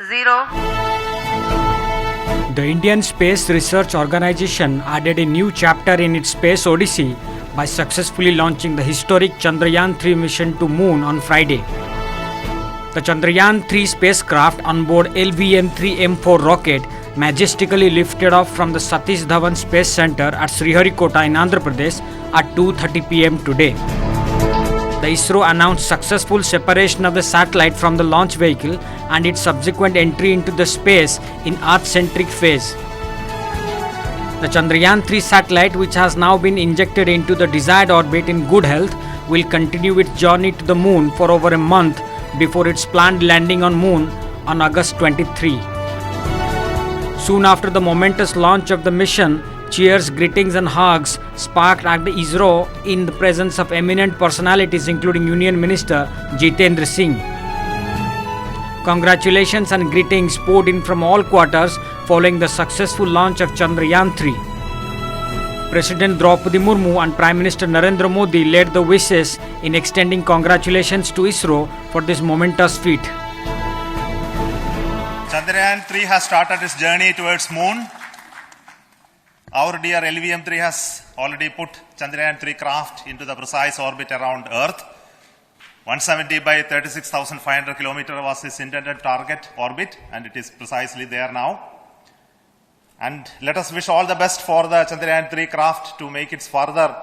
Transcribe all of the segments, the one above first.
0. The Indian Space Research Organization added a new chapter in its space odyssey by successfully launching the historic Chandrayaan 3 mission to Moon on Friday. The Chandrayaan 3 spacecraft on board LVM-3M4 rocket majestically lifted off from the Satish Dhawan Space Center at Sriharikota in Andhra Pradesh at 2:30 p.m. today. The ISRO announced successful separation of the satellite from the launch vehicle and its subsequent entry into the space in Earth-centric phase. The Chandrayaan 3 satellite, which has now been injected into the desired orbit in good health, will continue its journey to the Moon for over a month before its planned landing on Moon on August 23. Soon after the momentous launch of the mission, cheers, greetings and hugs sparked at the ISRO in the presence of eminent personalities including Union Minister Jitendra Singh. Congratulations and greetings poured in from all quarters following the successful launch of Chandrayaan 3. President Draupadi Murmu and Prime Minister Narendra Modi led the wishes in extending congratulations to ISRO for this momentous feat. Chandrayaan 3 has started its journey towards Moon. Our dear LVM-3 has already put Chandrayaan 3 craft into the precise orbit around Earth. 170 by 36,500 km was its intended target orbit, and it is precisely there now. And let us wish all the best for the Chandrayaan 3 craft to make its further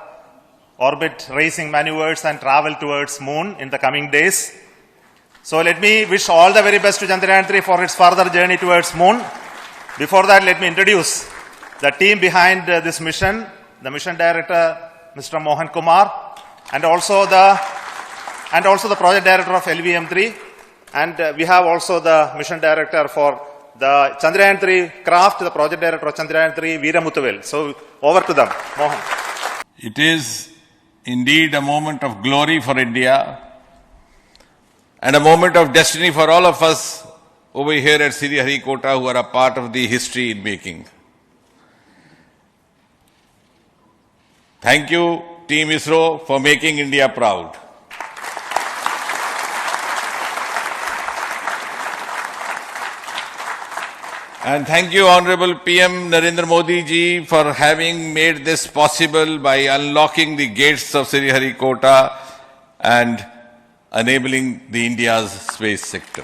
orbit racing maneuvers and travel towards Moon in the coming days. So let me wish all the very best to Chandrayaan 3 for its further journey towards Moon. Before that, let me introduce the team behind this mission, the mission director, Mr. Mohan Kumar, and also the project director of LVM-3, and we have also the mission director for the Chandrayaan 3 craft, the project director of Chandrayaan 3, Veera Muthuvel. So over to them, Mohan. It is indeed a moment of glory for India and a moment of destiny for all of us over here at Sriharikota who are a part of the history in making. Thank you, Team ISRO, for making India proud. And thank you, Honorable PM Narendra Modi ji, for having made this possible by unlocking the gates of Sriharikota and enabling the India's space sector.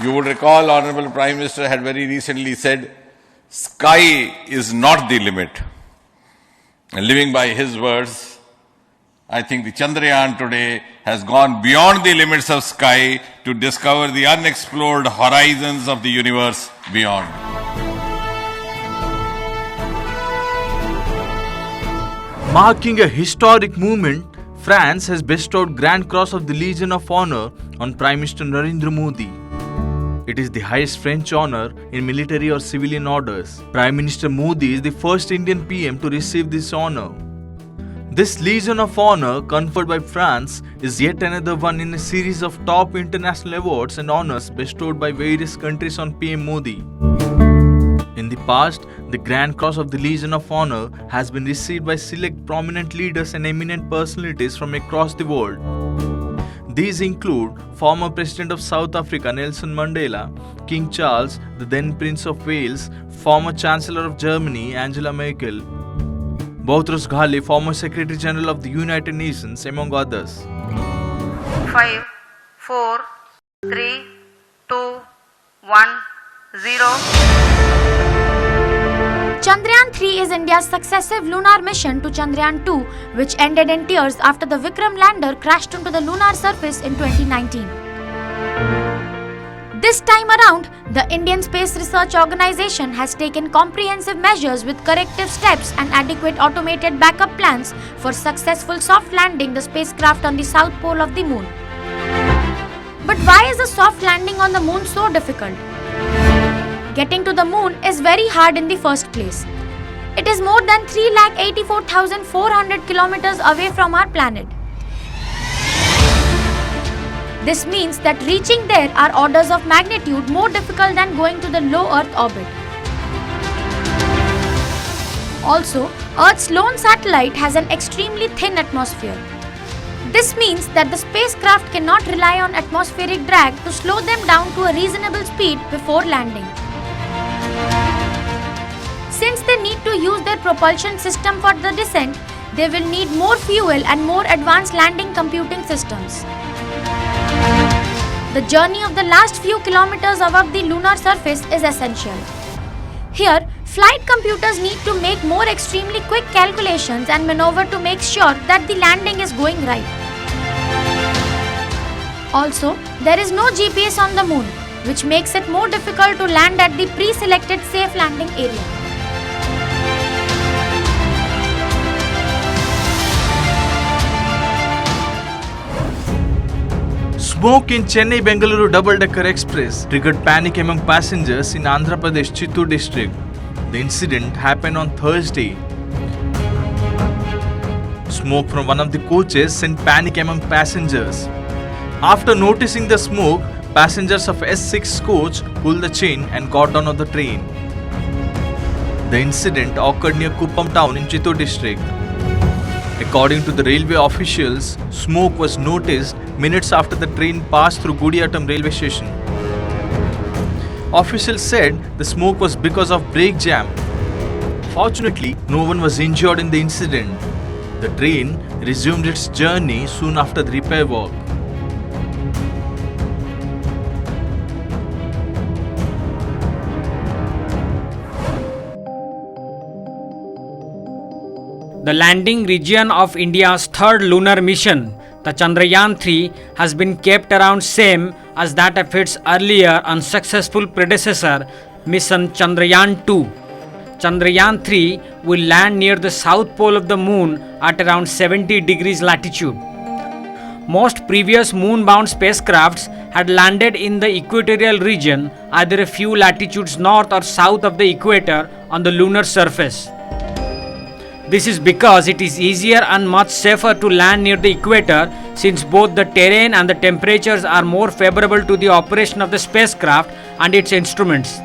You would recall, Honorable Prime Minister had very recently said, sky is not the limit. And living by his words, I think the Chandrayaan today has gone beyond the limits of sky to discover the unexplored horizons of the universe beyond. Marking a historic moment, France has bestowed Grand Cross of the Legion of Honor on Prime Minister Narendra Modi. It is the highest French honor in military or civilian orders. Prime Minister Modi is the first Indian PM to receive this honor. This Legion of Honor conferred by France is yet another one in a series of top international awards and honors bestowed by various countries on PM Modi. In the past, the Grand Cross of the Legion of Honor has been received by select prominent leaders and eminent personalities from across the world. These include former President of South Africa Nelson Mandela, King Charles, the then Prince of Wales, former Chancellor of Germany Angela Merkel, Boutros Ghali, former Secretary General of the United Nations, among others. 5, 4, 3, 2, 1, 0. Chandrayaan 3 is India's successive lunar mission to Chandrayaan 2, which ended in tears after the Vikram lander crashed onto the lunar surface in 2019. This time around, the Indian Space Research Organization has taken comprehensive measures with corrective steps and adequate automated backup plans for successful soft landing the spacecraft on the south pole of the moon. But why is a soft landing on the moon so difficult? Getting to the moon is very hard in the first place. It is more than 3,84,400 kilometers away from our planet. This means that reaching there are orders of magnitude more difficult than going to the low Earth orbit. Also, Earth's lone satellite has an extremely thin atmosphere. This means that the spacecraft cannot rely on atmospheric drag to slow them down to a reasonable speed before landing. Since they need to use their propulsion system for the descent, they will need more fuel and more advanced landing computing systems. The journey of the last few kilometers above the lunar surface is essential. Here, flight computers need to make more extremely quick calculations and maneuver to make sure that the landing is going right. Also, there is no GPS on the moon, which makes it more difficult to land at the pre-selected safe landing area. Smoke in Chennai-Bengaluru double-decker express triggered panic among passengers in Andhra Pradesh Chittoor district. The incident happened on Thursday. Smoke from one of the coaches sent panic among passengers. After noticing the smoke, passengers of S6 coach pulled the chain and got down on the train. The incident occurred near Kuppam town in Chittoor district. According to the railway officials, smoke was noticed minutes after the train passed through Gudiyatam railway station. Officials said the smoke was because of brake jam. Fortunately, no one was injured in the incident. The train resumed its journey soon after the repair work. The landing region of India's third lunar mission, the Chandrayaan 3, has been kept around same as that of its earlier unsuccessful predecessor, mission Chandrayaan 2. Chandrayaan 3 will land near the south pole of the moon at around 70 degrees latitude. Most previous moon-bound spacecrafts had landed in the equatorial region, either a few latitudes north or south of the equator on the lunar surface. This is because it is easier and much safer to land near the equator, since both the terrain and the temperatures are more favorable to the operation of the spacecraft and its instruments.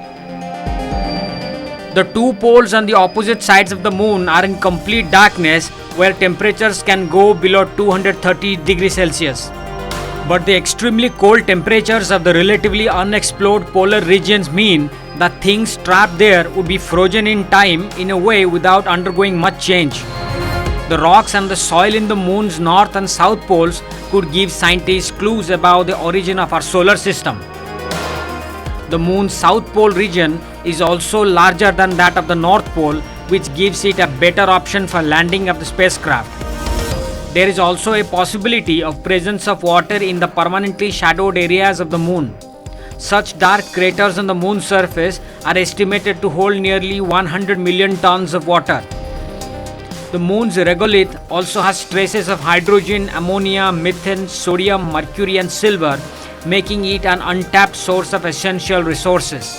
The two poles on the opposite sides of the moon are in complete darkness, where temperatures can go below 230 degrees Celsius. But the extremely cold temperatures of the relatively unexplored polar regions mean that things trapped there would be frozen in time in a way without undergoing much change. The rocks and the soil in the moon's north and south poles could give scientists clues about the origin of our solar system. The moon's south pole region is also larger than that of the north pole, which gives it a better option for landing of the spacecraft. There is also a possibility of presence of water in the permanently shadowed areas of the moon. Such dark craters on the moon's surface are estimated to hold nearly 100 million tons of water. The moon's regolith also has traces of hydrogen, ammonia, methane, sodium, mercury and silver, making it an untapped source of essential resources.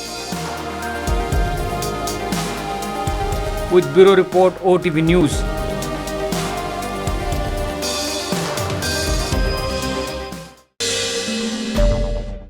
With Bureau Report OTV News.